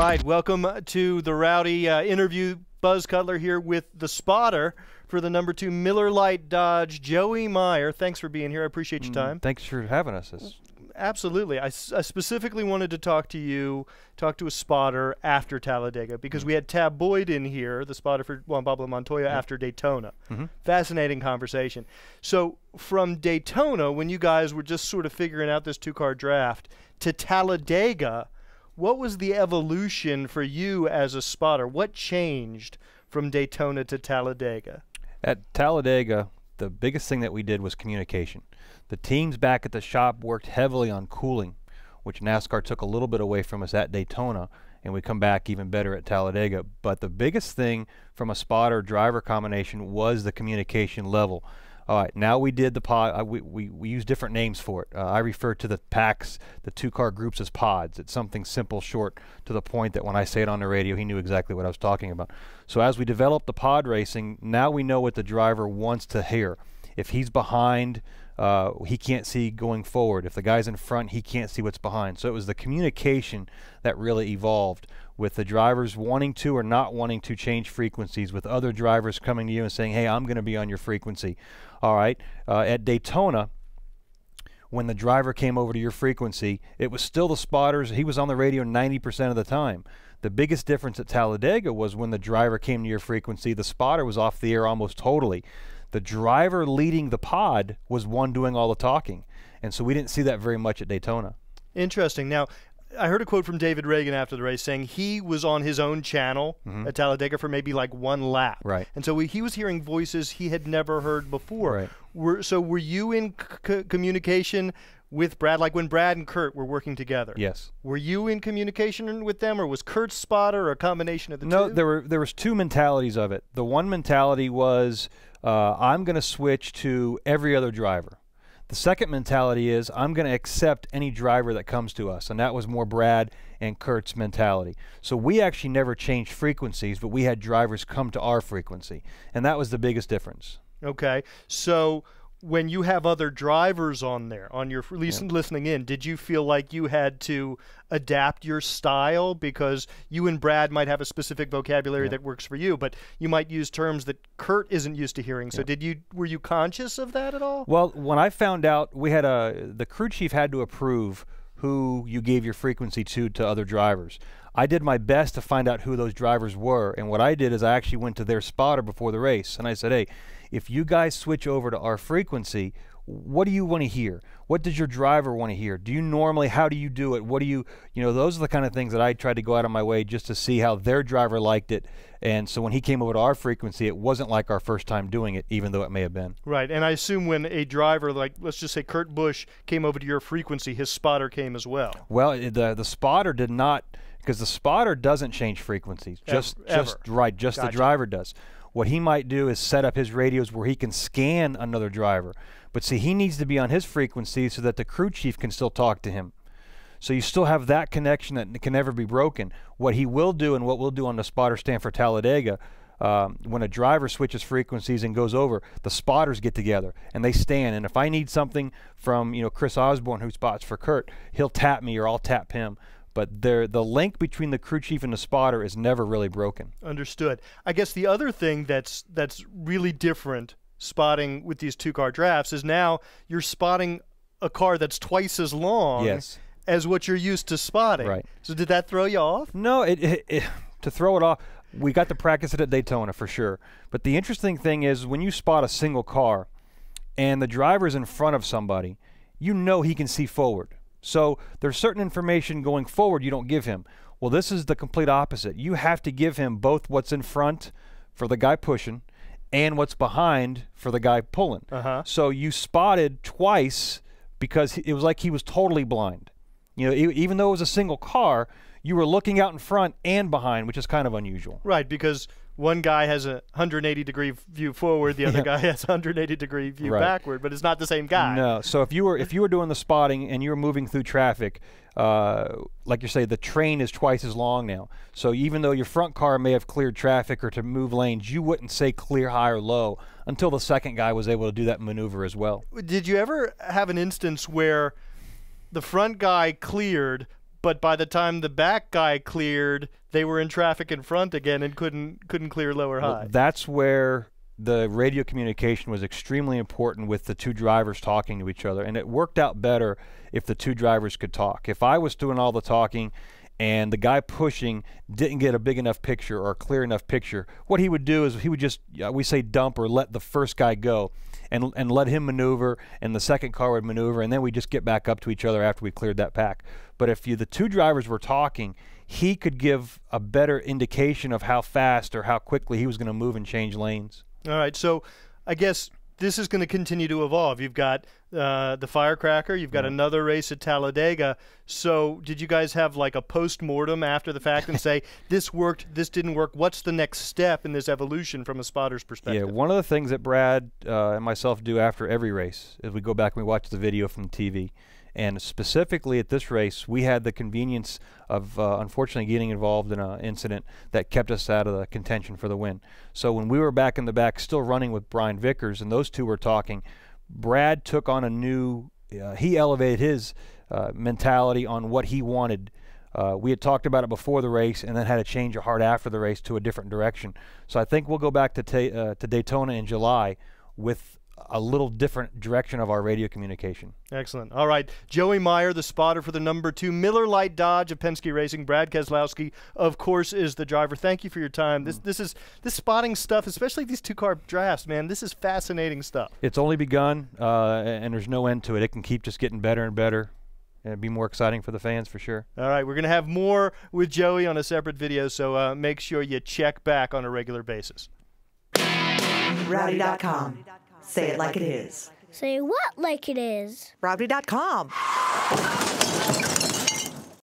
right, welcome to the Rowdy interview. Buzz Cutler here with the spotter for the number 2 Miller Lite Dodge, Joey Meier. Thanks for being here. I appreciate your time. Thanks for having us. Absolutely. I specifically wanted to talk to a spotter after Talladega, because we had Tab Boyd in here, the spotter for Juan Pablo Montoya, after Daytona. Fascinating conversation. So from Daytona, when you guys were just sort of figuring out this two-car draft, to Talladega, what was the evolution for you as a spotter? What changed from Daytona to Talladega? At Talladega, the biggest thing that we did was communication. The teams back at the shop worked heavily on cooling, which NASCAR took a little bit away from us at Daytona, and we come back even better at Talladega. But the biggest thing from a spotter-driver combination was the communication level. All right, now we did the pod. We use different names for it. I refer to the packs, the two-car groups, as pods. It's something simple, short, to the point that when I say it on the radio, he knew exactly what I was talking about. So as we developed the pod racing, now we know what the driver wants to hear. If he's behind, he can't see going forward. If the guy's in front, he can't see what's behind. So it was the communication that really evolved, with the drivers wanting to or not wanting to change frequencies, with other drivers coming to you and saying, hey, I'm going to be on your frequency. All right, at Daytona, when the driver came over to your frequency, it was still the spotters. He was on the radio 90% of the time. The biggest difference at Talladega was when the driver came to your frequency, the spotter was off the air almost totally. The driver leading the pod was one doing all the talking. And so we didn't see that very much at Daytona. Interesting. Now, I heard a quote from David Reagan after the race saying he was on his own channel at Talladega for maybe like one lap. Right. And so he was hearing voices he had never heard before. Right. So were you in communication with Brad, like when Brad and Kurt were working together? Yes. Were you in communication with them, or was Kurt's spotter, or a combination of the two? No, there was two mentalities of it. The one mentality was, I'm going to switch to every other driver. The second mentality is, I'm going to accept any driver that comes to us, and that was more Brad and Kurt's mentality. So we actually never changed frequencies, but we had drivers come to our frequency, and that was the biggest difference. Okay, so when you have other drivers on there, on your listening in, did you feel like you had to adapt your style, because you and Brad might have a specific vocabulary that works for you, but you might use terms that Kurt isn't used to hearing? So were you conscious of that at all? Well, when I found out, we had the crew chief had to approve who you gave your frequency to other drivers. I did my best to find out who those drivers were, and what I did is I actually went to their spotter before the race, and I said, hey, if you guys switch over to our frequency, what do you want to hear? What does your driver want to hear? Do you normally, how do you do it? What do you know, those are the kind of things that I tried to go out of my way just to see how their driver liked it. And so when he came over to our frequency, it wasn't like our first time doing it, even though it may have been. Right, and I assume when a driver, like let's just say Kurt Busch, came over to your frequency, his spotter came as well. Well, the spotter did not, because the spotter doesn't change frequencies. Just the driver does. What he might do is set up his radios where he can scan another driver. But see, he needs to be on his frequency so that the crew chief can still talk to him. So you still have that connection that can never be broken. What he will do, and what we'll do on the spotter stand for Talladega, when a driver switches frequencies and goes over, the spotters get together and they stand. And if I need something from Chris Osborne, who spots for Kurt, he'll tap me or I'll tap him. But the link between the crew chief and the spotter is never really broken. Understood. I guess the other thing that's really different spotting with these two-car drafts is now you're spotting a car that's twice as long as what you're used to spotting. Right. So did that throw you off? No, to throw it off, we got to practice it at Daytona for sure. But the interesting thing is when you spot a single car and the driver's in front of somebody, you know he can see forward. So there's certain information going forward you don't give him. Well, this is the complete opposite. You have to give him both what's in front for the guy pushing and what's behind for the guy pulling. So you spotted twice because it was like he was totally blind. Even though it was a single car, you were looking out in front and behind, which is kind of unusual. Right, because one guy has a 180-degree view forward, the other guy has a 180-degree view backward, but it's not the same guy. No. So if you were doing the spotting and you were moving through traffic, like you say, the train is twice as long now. So even though your front car may have cleared traffic or to move lanes, you wouldn't say clear high or low until the second guy was able to do that maneuver as well. Did you ever have an instance where the front guy cleared, but by the time the back guy cleared, they were in traffic in front again and couldn't clear lower high. Well, that's where the radio communication was extremely important with the two drivers talking to each other, and it worked out better if the two drivers could talk. If I was doing all the talking and the guy pushing didn't get a big enough picture or a clear enough picture, what he would do is he would just, we say dump or let the first guy go and let him maneuver, and the second car would maneuver, and then we just get back up to each other after we cleared that pack. But if the two drivers were talking, he could give a better indication of how fast or how quickly he was going to move and change lanes. All right, so I guess this is going to continue to evolve. You've got the Firecracker. You've got another race at Talladega. So did you guys have like a post-mortem after the fact and say, this worked, this didn't work? What's the next step in this evolution from a spotter's perspective? Yeah, one of the things that Brad and myself do after every race is we go back and we watch the video from the TV. And specifically at this race, we had the convenience of unfortunately getting involved in an incident that kept us out of the contention for the win. So when we were back in the back still running with Brian Vickers and those two were talking, Brad took on a new, he elevated his mentality on what he wanted. We had talked about it before the race and then had a change of heart after the race to a different direction. So I think we'll go back to Daytona in July with a little different direction of our radio communication. Excellent. All right. Joey Meier, the spotter for the #2 Miller Lite Dodge of Penske Racing. Brad Keselowski, of course, is the driver. Thank you for your time. This spotting stuff, especially these two-car drafts, man, this is fascinating stuff. It's only begun, and there's no end to it. It can keep just getting better and better. And it'd be more exciting for the fans for sure. All right. We're going to have more with Joey on a separate video, so make sure you check back on a regular basis. Rowdy.com. Say it like it is. Say what like it is? Rowdy.com.